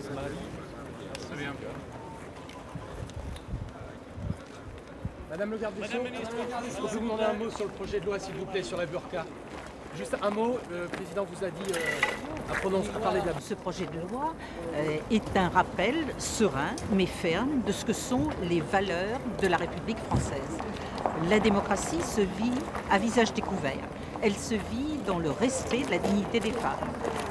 Très bien. Madame le garde des Sceaux, je peux vous demander un mot sur le projet de loi, s'il vous plaît, sur la burqa. Juste un mot, le président vous a dit à parler de la... Ce projet de loi est un rappel serein mais ferme de ce que sont les valeurs de la République française. La démocratie se vit à visage découvert. Elle se vit dans le respect de la dignité des femmes.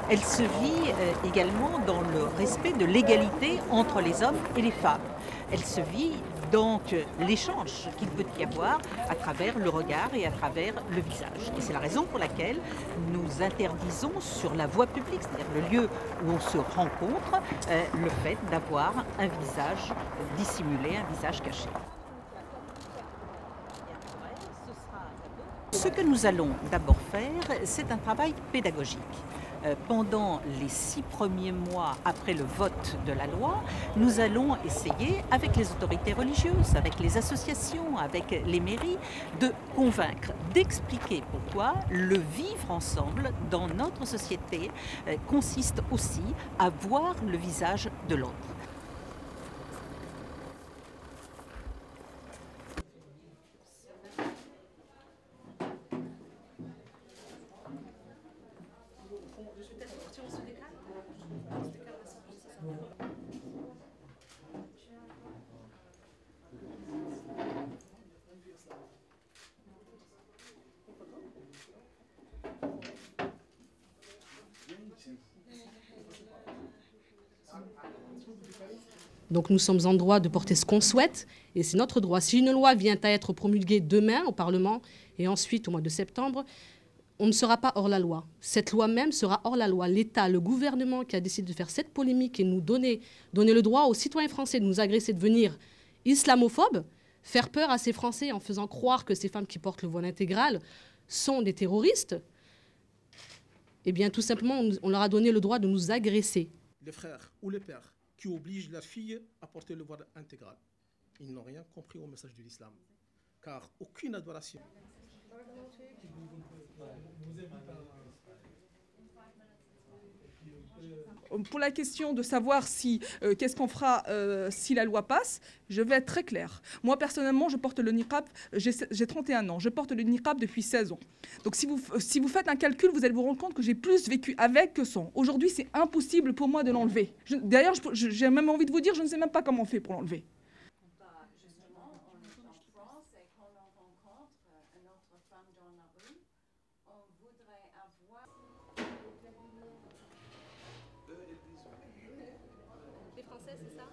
Elle se vit également dans le respect de l'égalité entre les hommes et les femmes. Elle se vit donc l'échange qu'il peut y avoir à travers le regard et à travers le visage. Et c'est la raison pour laquelle nous interdisons sur la voie publique, c'est-à-dire le lieu où on se rencontre, le fait d'avoir un visage dissimulé, un visage caché. Ce que nous allons d'abord faire, c'est un travail pédagogique. Pendant les 6 premiers mois après le vote de la loi, nous allons essayer, avec les autorités religieuses, avec les associations, avec les mairies, de convaincre, d'expliquer pourquoi le vivre ensemble dans notre société consiste aussi à voir le visage de l'autre. Donc nous sommes en droit de porter ce qu'on souhaite et c'est notre droit. Si une loi vient à être promulguée demain au Parlement et ensuite au mois de septembre, on ne sera pas hors la loi. Cette loi même sera hors la loi. L'État, le gouvernement qui a décidé de faire cette polémique et nous donner le droit aux citoyens français de nous agresser, de devenir islamophobes, faire peur à ces Français en faisant croire que ces femmes qui portent le voile intégral sont des terroristes, eh bien tout simplement on leur a donné le droit de nous agresser. Les frères ou les pères qui obligent la fille à porter le voile intégral, ils n'ont rien compris au message de l'islam, car aucune adoration. Pour la question de savoir si qu'est-ce qu'on fera si la loi passe, je vais être très claire. Moi, personnellement, je porte le niqab, j'ai 31 ans, je porte le niqab depuis 16 ans. Donc si vous faites un calcul, vous allez vous rendre compte que j'ai plus vécu avec que sans. Aujourd'hui, c'est impossible pour moi de l'enlever. D'ailleurs, j'ai même envie de vous dire, je ne sais même pas comment on fait pour l'enlever. Les Français, c'est ça?